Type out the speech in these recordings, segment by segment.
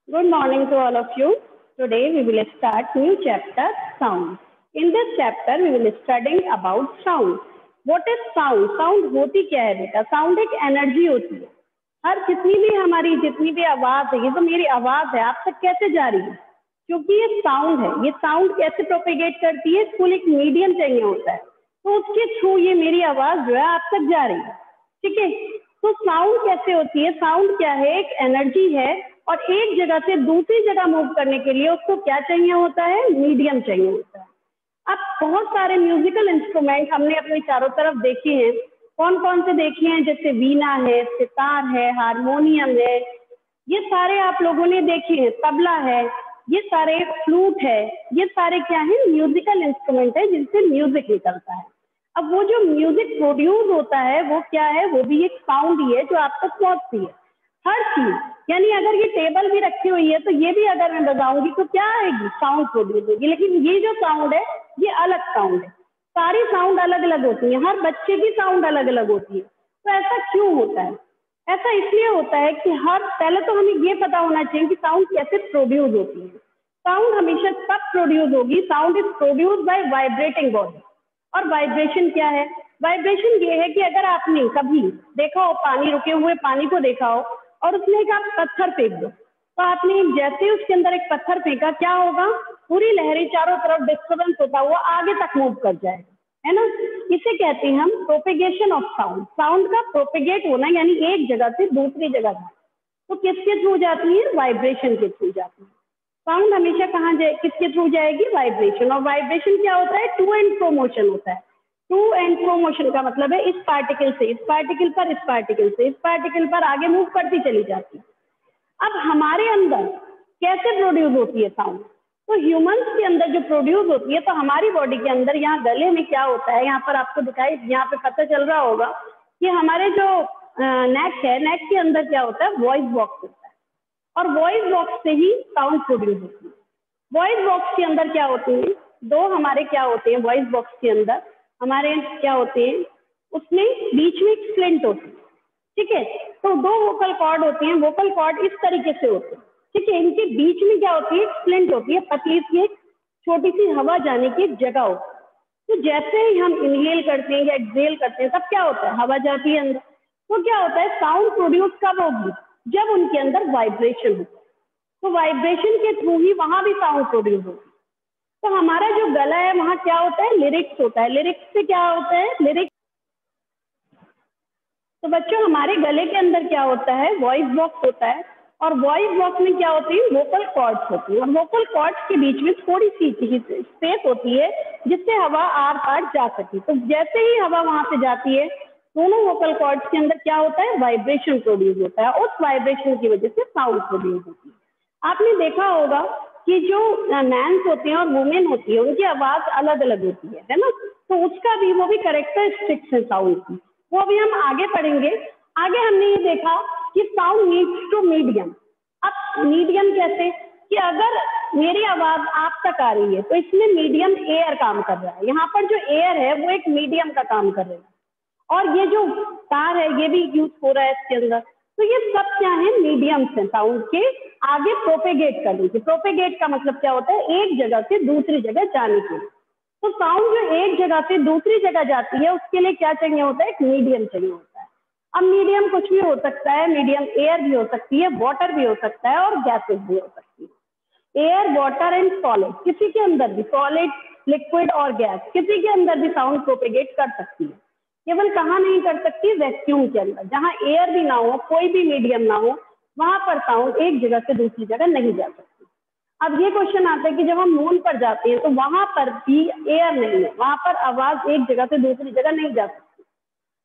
Good morning to all of you. Today we will start new chapter sound. In this chapter we will studying about sound. What is sound? Sound होती क्या है बेटा? Sound एक energy होती है. हर जितनी भी आवाज है, ये तो मेरी आवाज है, आप तक कैसे जा रही है? क्योंकि ये साउंड है. ये साउंड कैसे प्रोपेगेट करती है? इसको एक मीडियम चाहिए होता है, तो उसके थ्रू ये मेरी आवाज जो है आप तक जा रही है. ठीक है. तो साउंड कैसे होती है? साउंड क्या है? एक एनर्जी है और एक जगह से दूसरी जगह मूव करने के लिए उसको क्या चाहिए होता है? मीडियम चाहिए होता है. अब बहुत सारे म्यूजिकल इंस्ट्रूमेंट हमने अपने चारों तरफ देखे हैं. कौन कौन से देखे हैं? जैसे वीणा है, सितार है, हारमोनियम है, ये सारे आप लोगों ने देखे हैं. तबला है, ये सारे फ्लूट है, ये सारे क्या है? म्यूजिकल इंस्ट्रूमेंट है जिनसे म्यूजिक निकलता है. अब वो जो म्यूजिक प्रोड्यूस होता है वो क्या है? वो भी एक साउंड ही है जो आप तक पहुंचती है. हर चीज, यानी अगर ये टेबल भी रखी हुई है तो ये भी अगर मैं बजाऊंगी तो क्या आएगी? साउंड प्रोड्यूस होगी. लेकिन ये जो साउंड है ये अलग साउंड है. सारी साउंड अलग अलग होती है, हर बच्चे की साउंड अलग अलग होती है. तो ऐसा क्यों होता है? ऐसा इसलिए होता है कि पहले तो हमें ये पता होना चाहिए कि साउंड कैसे प्रोड्यूस होती है. साउंड हमेशा तब प्रोड्यूस होगी, sound is produce by vibrating body. और वाइब्रेशन क्या है? वाइब्रेशन ये है कि अगर आपने कभी देखा हो, पानी रुके हुए पानी को देखा हो और उसमें एक आप पत्थर फेंक दो, तो आपने जैसे उसके अंदर एक पत्थर फेंका, क्या होगा? पूरी लहरें चारों तरफ डिस्टर्बेंस होता हुआ आगे तक मूव कर जाएगा, है ना. इसे कहते हैं हम प्रोपेगेशन ऑफ साउंड. साउंड का प्रोपेगेट होना यानी एक जगह से दूसरी जगह जाना. तो किसके थ्रू जाती है? वाइब्रेशन के थ्रू जाती है. साउंड हमेशा कहाँ जाए? किसके थ्रू जाएगी? वाइब्रेशन. और वाइब्रेशन क्या होता है? टू एंड फ्रो मोशन होता है. टू एंड फ्रो मोशन का मतलब है इस पार्टिकल से इस पार्टिकल पर, इस पार्टिकल से इस पार्टिकल पर आगे मूव करती चली जाती है. अब हमारे अंदर कैसे प्रोड्यूस होती है साउंड? तो ह्यूमंस के अंदर जो प्रोड्यूस होती है, तो हमारी बॉडी के अंदर यहाँ गले में क्या होता है? यहाँ पर आपको दिखाई, यहाँ पे पता चल रहा होगा कि हमारे जो नेक है, नेक के अंदर क्या होता है? वॉइस बॉक्स होता है. और वॉइस बॉक्स से ही साउंड प्रोड्यूस होती है. वॉइस बॉक्स के अंदर क्या होते हैं? दो हमारे क्या होते हैं? वॉइस बॉक्स के अंदर हमारे क्या होते हैं? उसमें बीच में एक स्प्लिंट होती है. ठीक है. तो दो वोकल कॉर्ड होते हैं. वोकल कॉर्ड इस तरीके से होते हैं. ठीक है. इनके बीच में क्या होती है? स्प्लिंट होती है, पतली सी एक छोटी सी हवा जाने की जगह होती है. तो जैसे ही हम इनहेल करते हैं या एक्सहेल करते हैं, तब क्या होता है? हवा जाती है अंदर. तो क्या होता है? साउंड प्रोड्यूस कब होगी? जब उनके अंदर वाइब्रेशन होता है. तो वाइब्रेशन के थ्रू ही वहां भी साउंड प्रोड्यूस होती है. तो हमारा जो गला है वहां क्या होता है? लिरिक्स होता है. लिरिक्स से क्या होता है? लिरिक्स. तो बच्चों हमारे गले के अंदर क्या होता है? वॉइस बॉक्स होता है. और वॉइस बॉक्स में क्या होती है? वोकल कॉर्ड्स होती है. और वोकल कॉर्ड्स के बीच में थोड़ी सी स्पेस होती है जिससे हवा आर पार जा सके. तो जैसे ही हवा वहां से जाती है, दोनों वोकल कॉर्ड्स के अंदर क्या होता है? वाइब्रेशन प्रोड्यूस होता है. उस वाइब्रेशन की वजह से साउंड प्रोड्यूस होती है. आपने देखा होगा कि जो मैन्स होते हैं और वुमेन होती है, उनकी आवाज अलग अलग होती है ना. तो उसका भी वो भी कैरेक्टरिस्टिक्स है साउंड की. वो अभी हम आगे पढ़ेंगे. आगे हमने ये देखा कि साउंड नीड्स टू मीडियम. अब मीडियम कैसे? कि अगर मेरी आवाज आप तक आ रही है तो इसमें मीडियम एयर काम कर रहा है. यहाँ पर जो एयर है वो एक मीडियम का काम कर रहा है. और ये जो तार है ये भी यूज हो रहा है इसके अंदर. तो ये सब क्या है? मीडियम्स हैं साउंड के आगे प्रोपेगेट करने के. प्रोपेगेट का मतलब क्या होता है? एक जगह से दूसरी जगह जाने के लिए. तो साउंड जो एक जगह से दूसरी जगह जाती है उसके लिए क्या चाहिए होता है? एक मीडियम चाहिए होता है. अब मीडियम कुछ भी हो सकता है. मीडियम एयर भी हो सकती है, वाटर भी हो सकता है और गैसेस भी हो सकती है. एयर, वाटर एंड सॉलिड, किसी के अंदर भी सॉलिड, लिक्विड और गैस, किसी के अंदर भी साउंड प्रोपेगेट कर सकती है. केवल कहाँ नहीं कर सकती? वैक्यूम के अंदर. जहाँ एयर भी ना हो, कोई भी मीडियम ना हो, वहां पर साउंड एक जगह से दूसरी जगह नहीं जा सकती. अब ये क्वेश्चन आता है कि जब हम मून पर जाते हैं तो वहां पर भी एयर नहीं है, वहां पर आवाज एक जगह से दूसरी जगह नहीं जा सकती.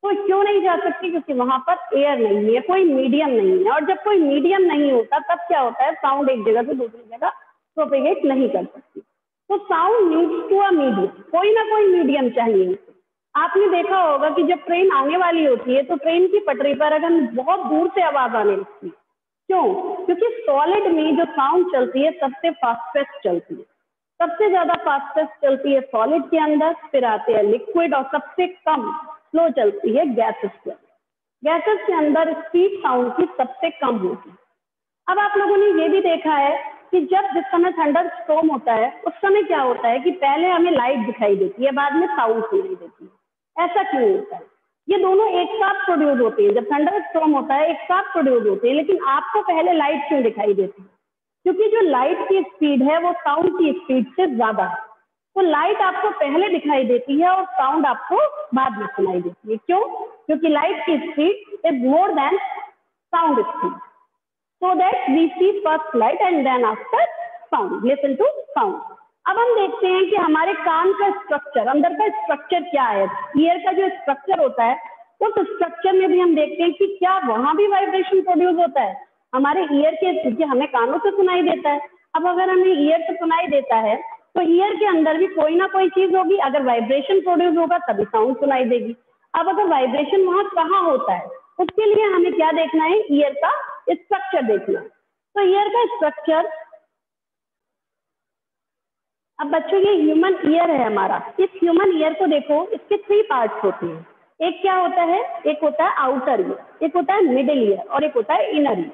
तो क्यों नहीं जा सकती? क्योंकि वहां पर एयर नहीं है, कोई मीडियम नहीं है. और जब कोई मीडियम नहीं होता तब क्या होता है? साउंड एक जगह से दूसरी जगह प्रोपेगेट नहीं कर सकती. तो sound needs to a medium. कोई ना कोई मीडियम चाहिए. आपने देखा होगा कि जब ट्रेन आने वाली होती है तो ट्रेन की पटरी पर अगर बहुत दूर से आवाज आने लगती है. क्यों? क्योंकि सॉलिड में जो साउंड चलती है सबसे फास्टेस्ट चलती है. सबसे ज्यादा फास्टेस्ट चलती है सॉलिड के अंदर, फिर आते हैं लिक्विड, और सबसे कम स्लो चलती है गैसेस के अंदर. गैसेस के अंदर स्पीड साउंड की सबसे कम होती है. अब आप लोगों ने ये भी देखा है कि जिस समय थंडर स्टॉर्म होता है उस समय क्या होता है कि पहले हमें लाइट दिखाई देती है, बाद में साउंड सुनाई देती है। ऐसा क्यों होता है? ये दोनों एक साथ प्रोड्यूस होते हैं। जब थंडर स्टॉर्म होता है एक साथ प्रोड्यूस होते हैं, लेकिन आपको पहले लाइट क्यों दिखाई देती है? क्योंकि जो लाइट की स्पीड है वो साउंड की स्पीड से ज्यादा है। तो लाइट आपको पहले दिखाई देती है और साउंड आपको बाद में सुनाई देती है। क्यों? क्योंकि लाइट की speed is more than sound speed, so that we see first light and then after sound. Listen to sound. अब हम देखते हैं कि हमारे कान का स्ट्रक्चर, अंदर का स्ट्रक्चर क्या है। ईयर का जो स्ट्रक्चर होता है उस स्ट्रक्चर में भी हम देखते हैं कि क्या वहां भी वाइब्रेशन प्रोड्यूस होता है। हमारे ईयर के, हमें कानों से सुनाई देता है। अब अगर हमें ईयर से सुनाई देता है तो ईयर के अंदर भी कोई ना कोई चीज होगी। अगर वाइब्रेशन प्रोड्यूस होगा तभी साउंड सुनाई देगी। अब अगर वाइब्रेशन वहां कहाँ होता है उसके लिए हमें क्या देखना है? ईयर का स्ट्रक्चर देखना। तो ईयर का स्ट्रक्चर, अब बच्चों ये ह्यूमन ईयर है हमारा। इस ह्यूमन ईयर को देखो, इसके 3 पार्ट्स होते हैं। एक क्या होता है? एक होता है आउटर ईयर, एक होता है मिडिल ईयर और एक होता है इनर ईयर।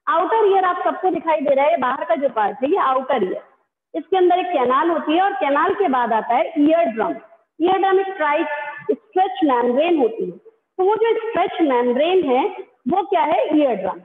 आउटर ईयर आप सबको दिखाई दे रहा है, बाहर का जो पार्ट है ये आउटर ईयर। इसके अंदर एक कैनाल होती है और कैनाल के बाद आता है ईयर ड्रम। ईयर ड्रम एक स्ट्रेच मेम्ब्रेन होती है। तो वो जो स्ट्रेच मेम्ब्रेन है वो क्या है? Ear drum.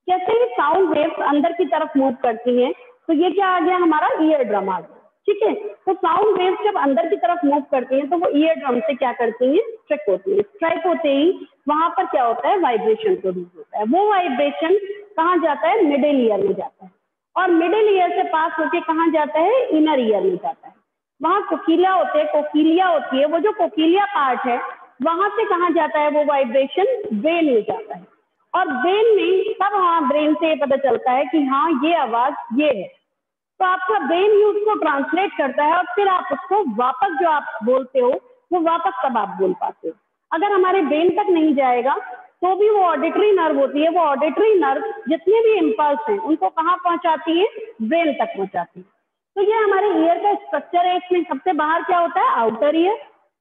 जैसे ही साउंड वेव्स अंदर की तरफ मूव करती हैं तो ये क्या आ गया? हमारा ईयर ड्रम आ गया। ठीक है, तो साउंड वेव्स जब अंदर की तरफ मूव करती हैं तो वो ईयर ड्रम से क्या करती हैं? स्ट्राइक होती है। स्ट्राइक होते ही वहां पर क्या होता है? वाइब्रेशन प्रोड्यूस होता है। वो वाइब्रेशन कहाँ जाता है? मिडिल ईयर में जाता है और मिडिल ईयर से पास होके कहाँ जाता है? इनर ईयर में जाता है। वहां कोकिलिया होते हैं, कोकिलिया होती है। वो जो कोकिलिया पार्ट है वहां से कहाँ जाता है वो वाइब्रेशन? ब्रेन में जाता है। और ब्रेन में तब हाँ ब्रेन से पता चलता है कि हाँ ये आवाज ये है। तो आपका ब्रेन ही उसको ट्रांसलेट करता है और फिर आप उसको वापस जो आप बोलते हो वो वापस तब आप बोल पाते हो। अगर हमारे ब्रेन तक नहीं जाएगा तो भी वो ऑडिटरी नर्व होती है, वो ऑडिटरी नर्व जितने भी इम्पल्स हैं उनको कहाँ पहुंचाती है? ब्रेन तक पहुंचाती है। तो ये हमारे ईयर का स्ट्रक्चर है। इसमें सबसे बाहर क्या होता है? आउटर ईयर,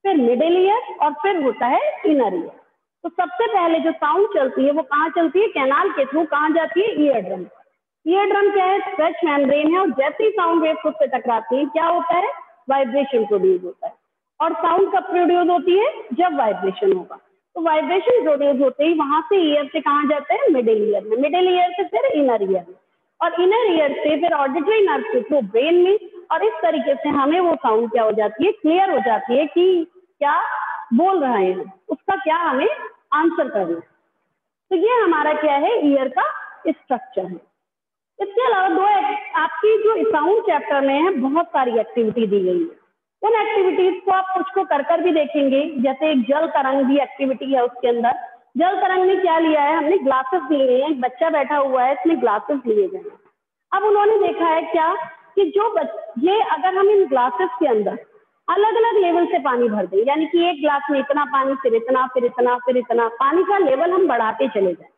फिर मिडिल ईयर और फिर होता है इनर ईयर। तो सबसे पहले जो साउंड चलती है वो कहाँ चलती है? कैनाल के थ्रू कहाँ जाती है? Ear drum. ईयर ड्रम क्या है? स्ट्रेच मेम्ब्रेन है और जैसे ही साउंड वेव उससे टकराती है क्या होता है? वाइब्रेशन प्रोड्यूस होता है। और साउंड कब प्रोड्यूस होती है? जब वाइब्रेशन होगा। तो वाइब्रेशन प्रोड्यूस होते ही वहां से ईयर से कहाँ जाते हैं? मिडिल ईयर में, मिडिल ईयर से फिर इनर ईयर में और इनर ईयर से फिर ऑडिटरी नर्व के थ्रू ब्रेन में। और इस तरीके से हमें वो साउंड क्या हो जाती है? क्लियर हो जाती है कि क्या बोल रहे हैं, उसका क्या हमें आंसर करना है। तो ये हमारा क्या है? ईयर का स्ट्रक्चर है। इसके अलावा आपकी जो साउंड चैप्टर में है बहुत सारी एक्टिविटी दी गई है। उन एक्टिविटीज को आप कुछ को कर भी देखेंगे। जैसे एक जल तरंग भी एक्टिविटी है उसके अंदर। जल तरंग में क्या लिया है? हमने ग्लासेस लिए हैं। एक बच्चा बैठा हुआ है, इसमें ग्लासेस लिए गए हैं। अब उन्होंने देखा है क्या कि ये अगर हम इन ग्लासेस के अंदर अलग अलग लेवल से पानी भर दें, यानी कि एक ग्लास में इतना पानी, फिर इतना, फिर इतना, फिर इतना, पानी का लेवल हम बढ़ाते चले जाए,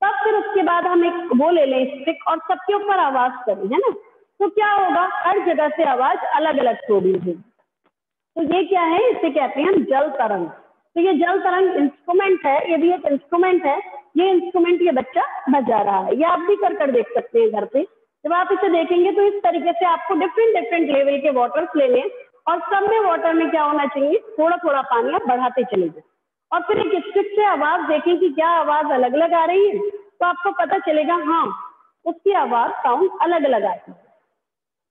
तब फिर उसके बाद हम एक वो ले लें स्टिक और सबके ऊपर आवाज करें, है ना? तो क्या होगा? हर जगह से आवाज अलग अलग प्रोड्यूस होगी। तो ये क्या है? इसे कहते हैं हम जल तरंग। तो ये जल तरंग इंस्ट्रूमेंट है, ये भी एक इंस्ट्रूमेंट है। ये इंस्ट्रूमेंट ये बच्चा बजा रहा है। ये आप भी कर देख सकते हैं घर पे। जब आप इसे देखेंगे तो इस तरीके से आपको डिफरेंट डिफरेंट लेवल के वाटर्स लेने और सब में वाटर में क्या होना चाहिए? थोड़ा थोड़ा पानी आप बढ़ाते चले जाए और फिर एक स्टिक से आवाज देखें कि क्या आवाज अलग अलग आ रही है। तो आपको पता चलेगा हाँ उसकी आवाज साउंड अलग अलग आती है।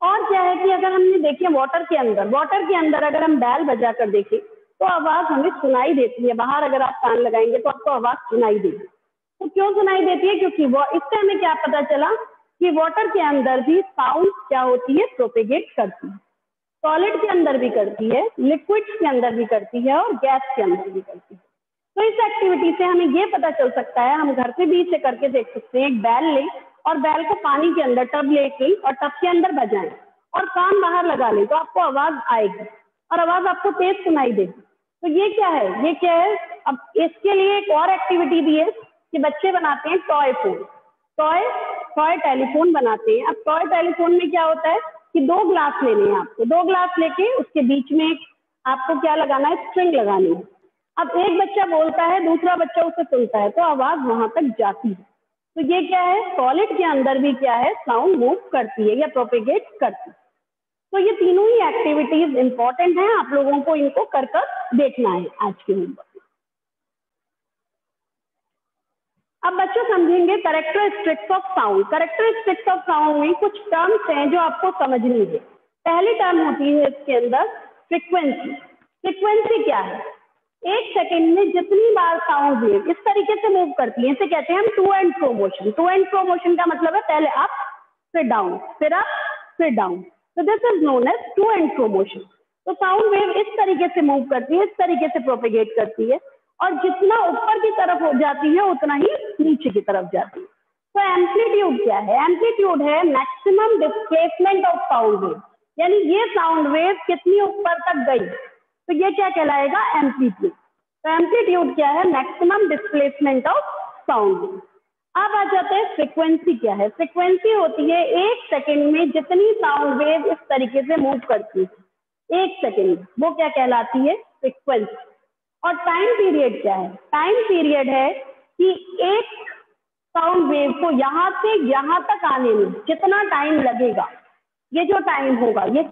और क्या है कि अगर हमने देखे वाटर के अंदर अगर हम बैल बजा कर देखें तो आवाज हमें सुनाई देती है। बाहर अगर आप कान लगाएंगे तो आपको आवाज सुनाई देगी। तो क्यों सुनाई देती है? क्योंकि वो इससे हमें क्या पता चला कि वाटर के अंदर भी साउंड क्या होती है? प्रोपेगेट करती है। सॉलिड के अंदर भी करती है, लिक्विड्स के अंदर भी करती है और गैस के अंदर भी करती है। तो इस एक्टिविटी से हमें ये पता चल सकता है, हम घर पे भी इसे करके देख सकते हैं। एक बैल लें और बैल को पानी के अंदर टब लेके और टब के अंदर बजाएं और कान बाहर लगा लें तो आपको आवाज आएगी और आवाज आपको तेज सुनाई देगी। तो ये क्या है? ये क्या है? अब इसके लिए एक और एक्टिविटी भी है कि बच्चे बनाते हैं टॉय फोन, टॉय टेलीफोन बनाते हैं। अब टॉय टेलीफोन में क्या होता है कि 2 ग्लास लेने हैं आपको। 2 ग्लास लेके उसके बीच में आपको क्या लगाना है? स्ट्रिंग लगानी है। अब एक बच्चा बोलता है, दूसरा बच्चा उसे सुनता है तो आवाज वहां तक जाती है। तो ये क्या है, सॉलिड के अंदर भी क्या है, साउंड मूव करती है या प्रोपेगेट करती है। तो ये तीनों ही एक्टिविटीज इंपॉर्टेंट हैं, आप लोगों को इनको कर देखना है आज के होमवर्क में। अब बच्चों समझेंगे characteristics of sound. Characteristics of sound में कुछ टर्म्स हैं जो आपको समझनी है। पहली टर्म होती है इसके अंदर फ्रीक्वेंसी। फ्रीक्वेंसी क्या है, एक सेकेंड में जितनी बार साउंड वेव इस तरीके से मूव करती है, इसे कहते हैं हम to and fro motion. To and fro motion का मतलब है पहले अप फिर डाउन, फिर अप फिर डाउन। तो this is known as to and fro motion. तो साउंड वेव इस तरीके से मूव करती है, इस तरीके से प्रोपेगेट करती है, और जितना ऊपर की तरफ हो जाती है उतना ही नीचे की तरफ जाती है। तो एम्पलीट्यूड क्या है, एम्पलीट्यूड है maximum displacement of sound wave, यानी ये साउंड वेव कितनी ऊपर तक गई, तो ये क्या कहलाएगा, एम्पलीट्यूड। तो एम्पलीट्यूड क्या है, maximum displacement of sound wave. अब आ जाते हैं फ्रीक्वेंसी क्या है। फ्रीक्वेंसी होती है एक सेकेंड में जितनी साउंड वेव इस तरीके से मूव करती है एक सेकेंड में, वो क्या कहलाती है, फ्रीक्वेंसी। और टाइम पीरियड क्या है, टाइम पीरियड है कि एक साउंड वेव को यहां से यहां तक आने में कितना टाइम लगेगा, ये जो टाइम होगा ये